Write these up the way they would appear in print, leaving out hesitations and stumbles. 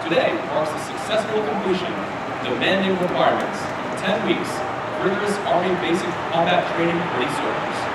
Today marks the successful completion of demanding requirements in 10 weeks of rigorous Army basic combat training for these soldiers.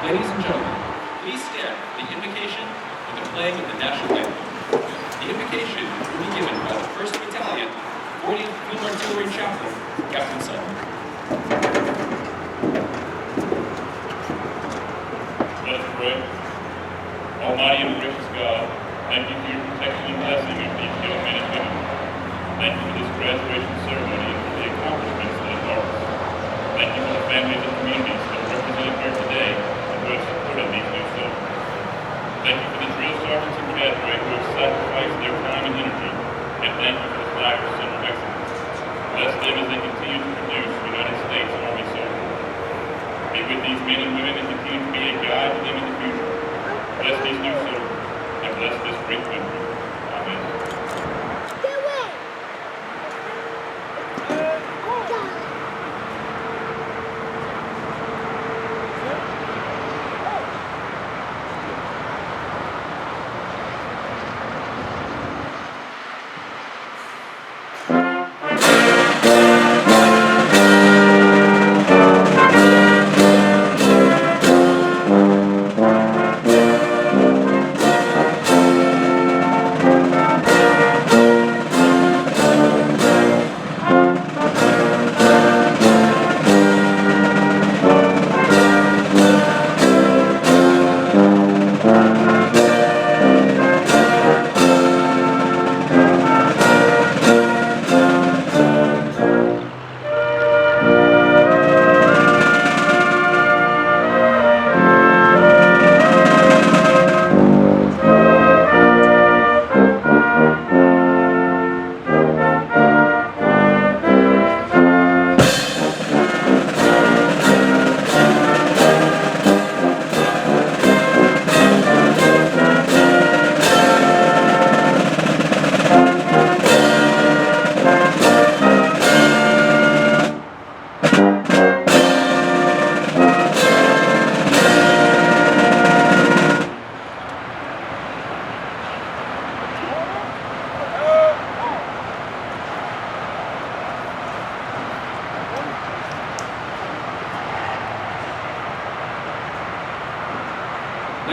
Ladies and gentlemen, please stand for the invocation and the playing of the national anthem. The invocation will be given by the 1st Battalion, 40th Field Artillery Chaplain, Captain Sill. Let us pray. Almighty and gracious God, thank you for your protection and blessing of these young men and women. Thank you for this graduation ceremony and for the accomplishments that it marks. Thank you for the families and communities that are represented here today and who have supported these new soldiers. Thank you for the drill sergeants and cadre who have sacrificed their time and energy, and thank you for the Flag Center of Excellence. Bless them as they continue to produce United States Army soldiers. Be with these men and women and continue to be a guide to them in the future. Bless these new soldiers, and bless this great country. Amen.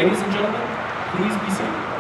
Ladies and gentlemen, please be seated.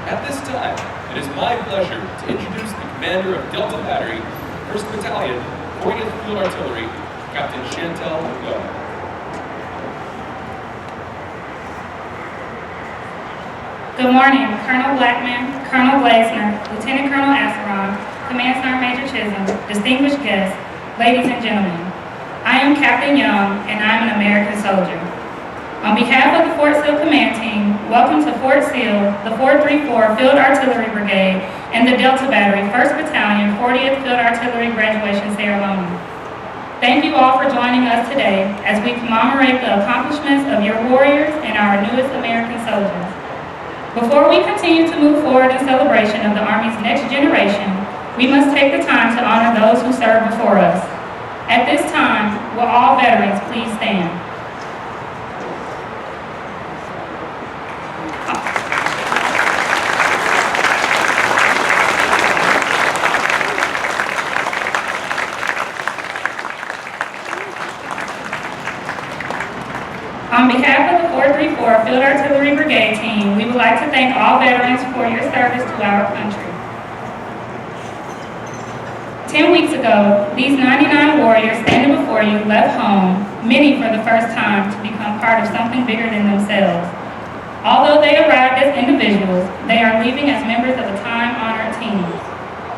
At this time, it is my pleasure to introduce the commander of Delta Battery, 1st Battalion, 40th Field Artillery, Captain Chantel Go. Good morning, Colonel Blackman, Colonel Glazner, Lieutenant Colonel Asseron, Command Sergeant Major Chisholm, distinguished guests, ladies and gentlemen. I am Captain Young, and I'm an American soldier. On behalf of the Fort Sill Command Team, welcome to Fort Sill, the 434 Field Artillery Brigade, and the Delta Battery, 1st Battalion, 40th Field Artillery Graduation Ceremony. Thank you all for joining us today as we commemorate the accomplishments of your warriors and our newest American soldiers. Before we continue to move forward in celebration of the Army's next generation, we must take the time to honor those who served before us. At this time, will all veterans please stand? On behalf of the 434 Field Artillery Brigade Team, we would like to thank all veterans for your service to our country. 10 weeks ago, these 99 warriors standing before you left home, many for the first time, to become part of something bigger than themselves. Although they arrived as individuals, they are leaving as members of a time-honored team.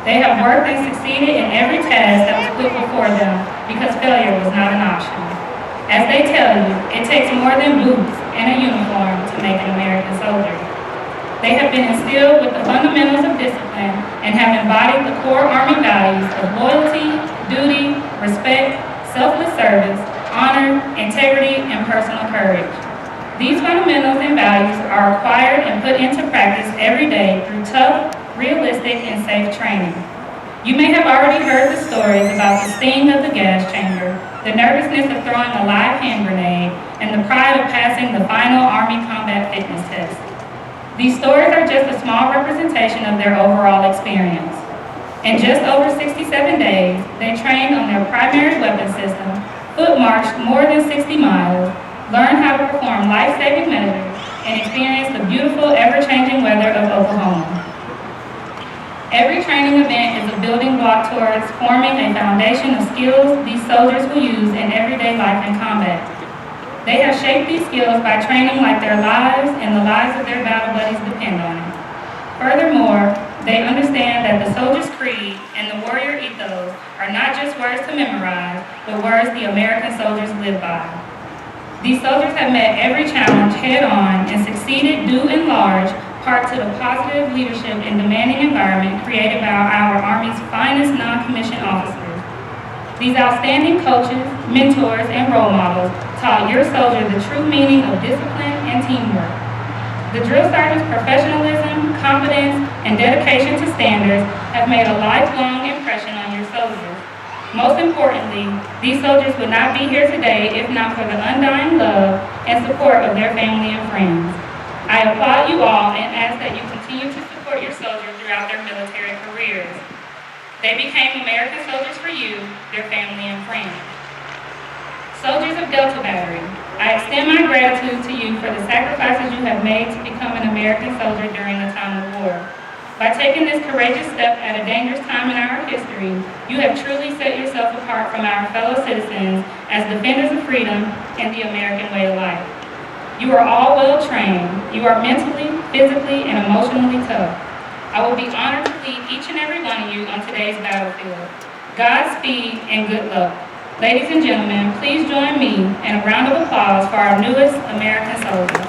They have worked and succeeded in every task that was put before them because failure was not an option. As they tell you, it takes more than boots and a uniform to make an American soldier. They have been instilled with the fundamentals of discipline and have embodied the core Army values of loyalty, duty, respect, selfless service, honor, integrity, and personal courage. These fundamentals and values are acquired and put into practice every day through tough, realistic, and safe training. You may have already heard the stories about the sting of the gas chamber, the nervousness of throwing a live hand grenade, and the pride of passing the final Army combat fitness test. These stories are just a small representation of their overall experience. In just over 67 days, they trained on their primary weapon system, foot marched more than 60 miles, learned how to perform life-saving measures, and experienced the beautiful, ever-changing weather of Oklahoma. Every training event is a building block towards forming a foundation of skills these soldiers will use in everyday life and combat. They have shaped these skills by training like their lives and the lives of their battle buddies depend on it. Furthermore, they understand that the soldier's creed and the warrior ethos are not just words to memorize, but words the American soldiers live by. These soldiers have met every challenge head-on and succeeded due in large part to the positive leadership and demanding environment created by our Army's finest non-commissioned officers. These outstanding coaches, mentors, and role models taught your soldier the true meaning of discipline and teamwork. The drill sergeant's professionalism, competence, and dedication to standards have made a lifelong impression on your soldiers. Most importantly, these soldiers would not be here today if not for the undying love and support of their family and friends. I applaud you all and ask that you continue to support your soldiers throughout their military careers. They became American soldiers for you, their family, and friends. Soldiers of Delta Battery, I extend my gratitude to you for the sacrifices you have made to become an American soldier during the time of war. By taking this courageous step at a dangerous time in our history, you have truly set yourself apart from our fellow citizens as defenders of freedom and the American way of life. You are all well trained. You are mentally, physically, and emotionally tough. I will be honored to lead each and every one of you on today's battlefield. Godspeed and good luck. Ladies and gentlemen, please join me in a round of applause for our newest American soldiers.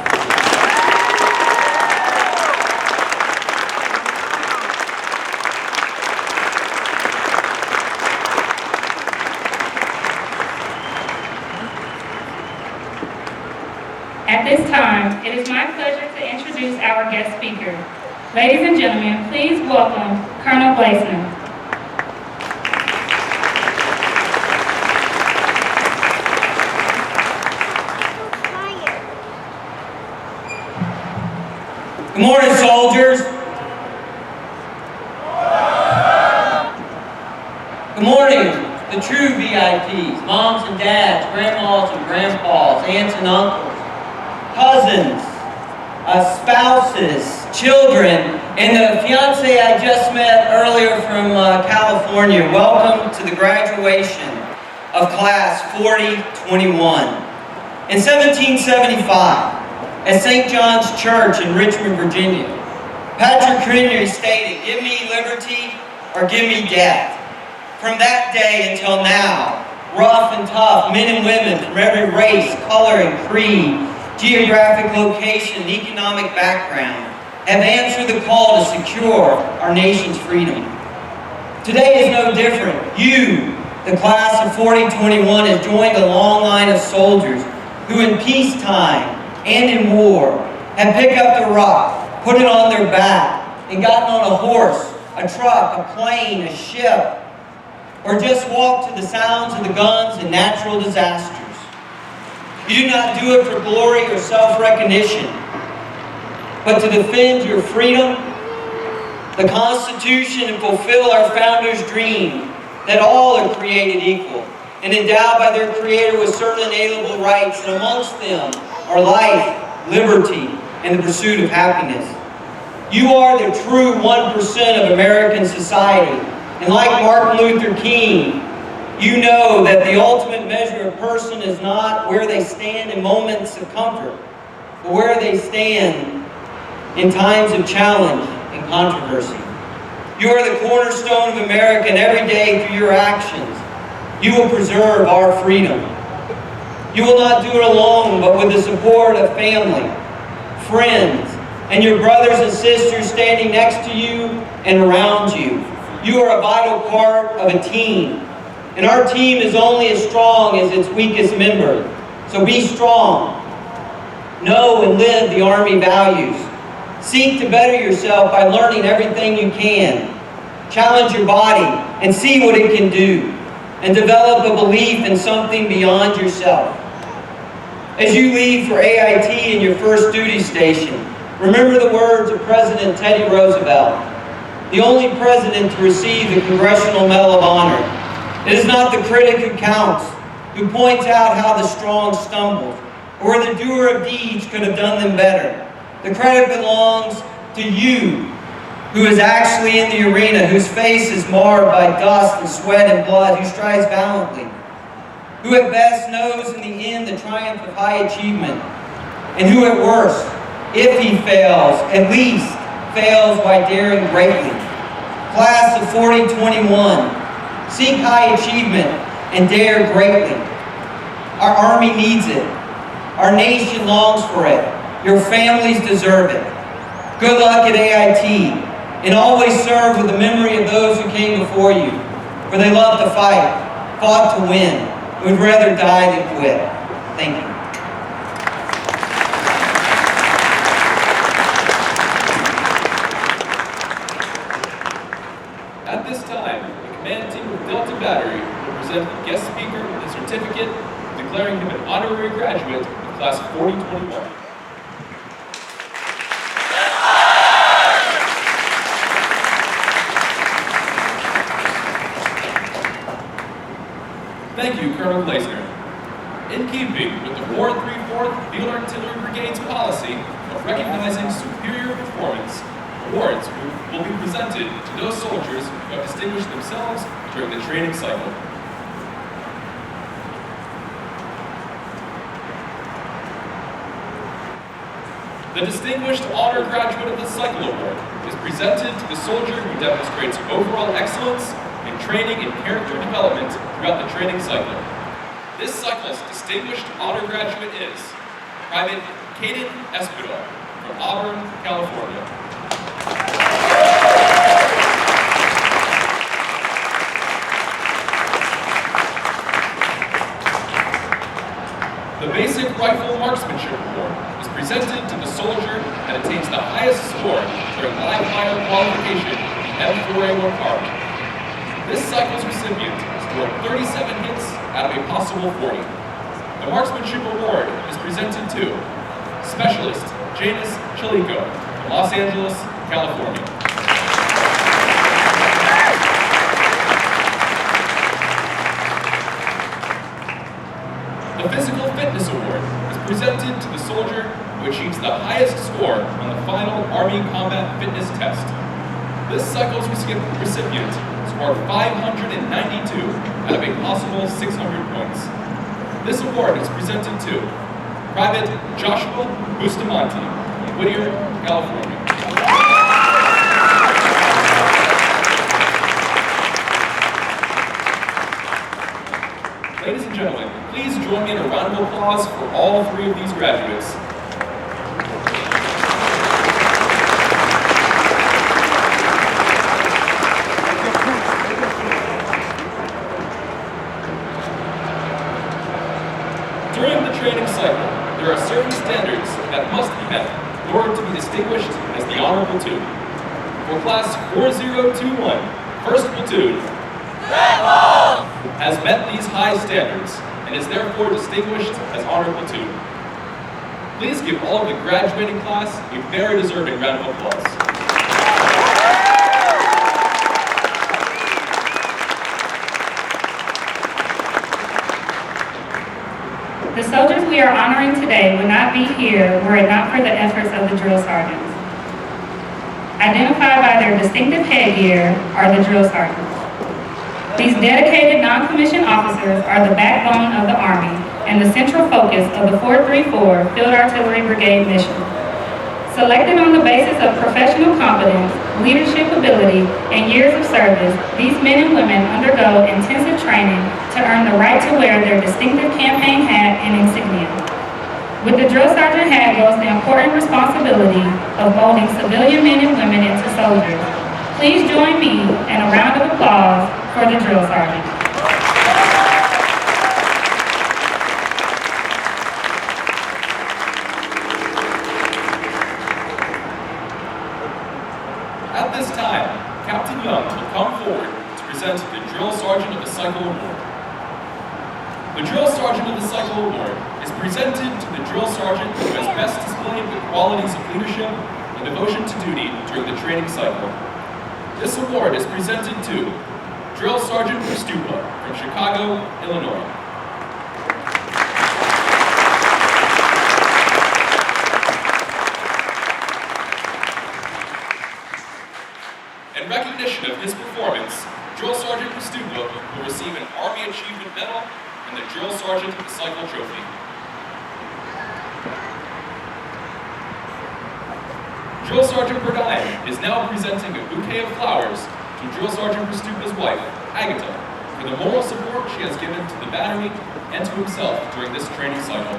At this time, it is my pleasure to introduce our guest speaker. Ladies and gentlemen, please welcome Colonel Blaisner. Good morning, soldiers. Good morning, the true VIPs, moms and dads, grandmas and grandpas, aunts and uncles, cousins, spouses, children, and the fiance I just met earlier from California. Welcome to the graduation of Class 4021. In 1775, at St. John's Church in Richmond, Virginia, Patrick Henry stated, "Give me liberty or give me death." From that day until now, rough and tough men and women from every race, color, and creed, geographic location, and economic background have answered the call to secure our nation's freedom. Today is no different. You, the class of 4021, has joined a long line of soldiers who in peacetime and in war have picked up the rock, put it on their back, and gotten on a horse, a truck, a plane, a ship, or just walked to the sounds of the guns and natural disasters. You do not do it for glory or self-recognition, but to defend your freedom, the Constitution, and fulfill our founders' dream that all are created equal and endowed by their Creator with certain inalienable rights, and amongst them are life, liberty, and the pursuit of happiness. You are the true 1% of American society, and like Martin Luther King, you know that the ultimate measure of a person is not where they stand in moments of comfort, but where they stand in times of challenge and controversy. You are the cornerstone of America, and every day through your actions, you will preserve our freedom. You will not do it alone, but with the support of family, friends, and your brothers and sisters standing next to you and around you. You are a vital part of a team, and our team is only as strong as its weakest member. So be strong. Know and live the Army values. Seek to better yourself by learning everything you can. Challenge your body and see what it can do, and develop a belief in something beyond yourself. As you leave for AIT in your first duty station, remember the words of President Teddy Roosevelt, the only president to receive the Congressional Medal of Honor. It is not the critic who counts, who points out how the strong stumbled, or the doer of deeds could have done them better. The credit belongs to you, who is actually in the arena, whose face is marred by dust and sweat and blood, who strives valiantly, who at best knows in the end the triumph of high achievement, and who at worst, if he fails, at least fails by daring greatly. Class of 4021, seek high achievement and dare greatly. Our Army needs it. Our nation longs for it. Your families deserve it. Good luck at AIT, and always serve with the memory of those who came before you, for they loved to fight, fought to win, would rather die than quit. Thank you. At this time, the command team of Delta Battery will present the guest speaker with a certificate declaring him an honorary graduate of Class 4021. Thank you, Colonel Blaisner. In keeping with the 434th Field Artillery Brigade's policy of recognizing superior performance for Awards will be presented to those soldiers who have distinguished themselves during the training cycle. The Distinguished Honor Graduate of the Cycle Award is presented to the soldier who demonstrates overall excellence in training and character development throughout the training cycle. This cycle's Distinguished Honor Graduate is Private Caden Espinal from Auburn, California. The Basic Rifle Marksmanship Award is presented to the soldier that attains the highest score during live fire qualification in M4A1 Army. This cycle's recipient scored 37 hits out of a possible 40. The Marksmanship Award is presented to Specialist Janus Chilico from Los Angeles, California. The Physical Fitness Award is presented to the soldier who achieves the highest score on the final Army Combat Fitness Test. This cycle's recipient scored 592 out of a possible 600 points. This award is presented to Private Joshua Bustamante from Whittier, California. Ladies and gentlemen, please join me in a round of applause for all three of these graduates. During the training cycle, there are certain standards that must be met in order to be distinguished as the Honor Platoon. For Class 4021, 1st Platoon, has met these high standards and is therefore distinguished as Honor Platoon. Please give all of the graduating class a very deserving round of applause. The soldiers we are honoring today would not be here were it not for the efforts of the drill sergeants. Identified by their distinctive headgear are the drill sergeants. These dedicated non-commissioned officers are the backbone of the Army and the central focus of the 434 Field Artillery Brigade mission. Selected on the basis of professional competence, leadership ability, and years of service, these men and women undergo intensive training to earn the right to wear their distinctive campaign hat and insignia. With the drill sergeant hat goes the important responsibility of molding civilian men and women into soldiers. Please join me in a round of applause for the drill sergeant. At this time, Captain Young will come forward to present the Drill Sergeant of the Cycle Award. The Drill Sergeant of the Cycle Award is presented to the drill sergeant who has best displayed the qualities of leadership and devotion to duty during the training cycle. This award is presented to Drill Sergeant Stupa from Chicago, Illinois. In recognition of his performance, Drill Sergeant Stupa will receive an Army Achievement Medal and the Drill Sergeant of the Cycle Trophy. Drill Sergeant Burdine is now presenting a bouquet of flowers to Drill Sergeant Stupa's wife, Agatha, for the moral support she has given to the battery and to himself during this training cycle.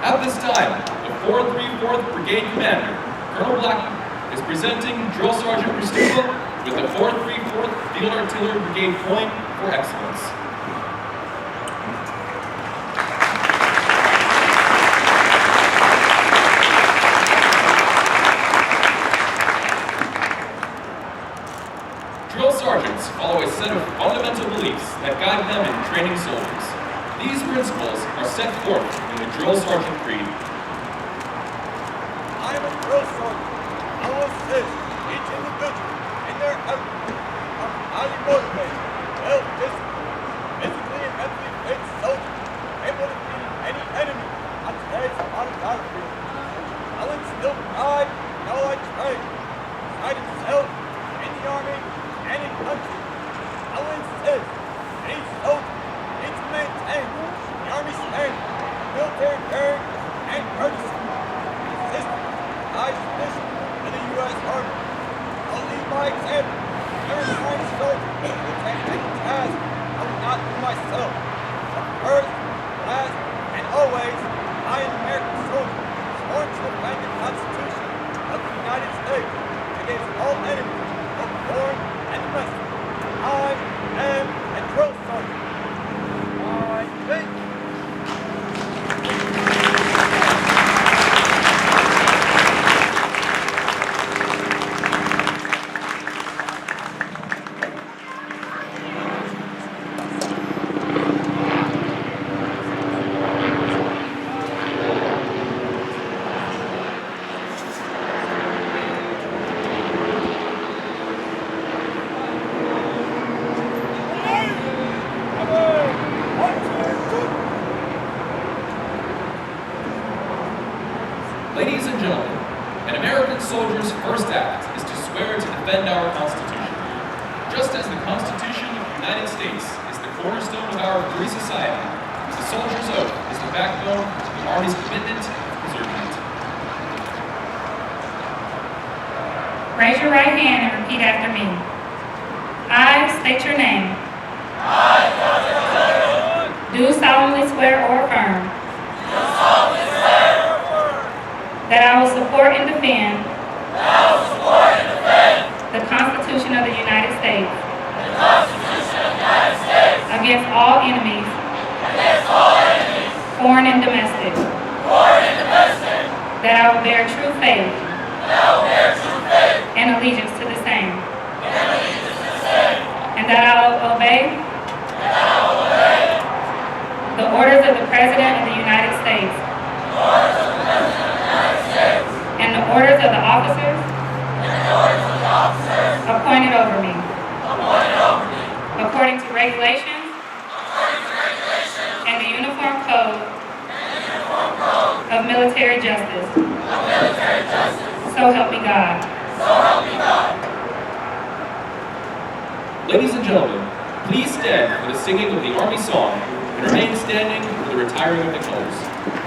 At this time, the 434th Brigade Commander, Colonel Blackman, is presenting Drill Sergeant Stupa with the 434th Field Artillery Brigade Point for excellence. Drill sergeants follow a set of fundamental beliefs that guide them in training soldiers. These principles are set forth in the Drill Sergeant Creed. I am a drill sergeant. I will assist each individual in their efforts. I'm highly motivated, well-disciplined, physically and mentally fit feel pride in all I train. Pride in self, in the army, and in country. I will insist that each soldier needs to maintain the Army's strength, military courage, and courtesy. Consistent with high tradition of the U.S. Army. I'll lead by example. Every time a soldier will take any task I will not do myself. But first, last, and always, I am an American soldier, sworn to defend the Constitution of the United States against all enemies, both foreign and domestic. I am a drill sergeant. I think. Ladies and gentlemen, an American soldier's first act is to swear to defend our Constitution. Just as the Constitution of the United States is the cornerstone of our free society, the soldier's oath is the backbone to the Army's commitment to preserving it. Raise your right hand and repeat after me. I state your name. Do solemnly swear or affirm that I will support and defend the Constitution of the United States against all enemies, foreign and domestic, that I will bear true faith and allegiance to the same, and that I will obey the orders of the President of the United States and the orders of the officers appointed over me, according to regulations and the Uniform Code of Military Justice. So help me God. Ladies and gentlemen, please stand for the singing of the Army song and remain standing for the retiring of the colors.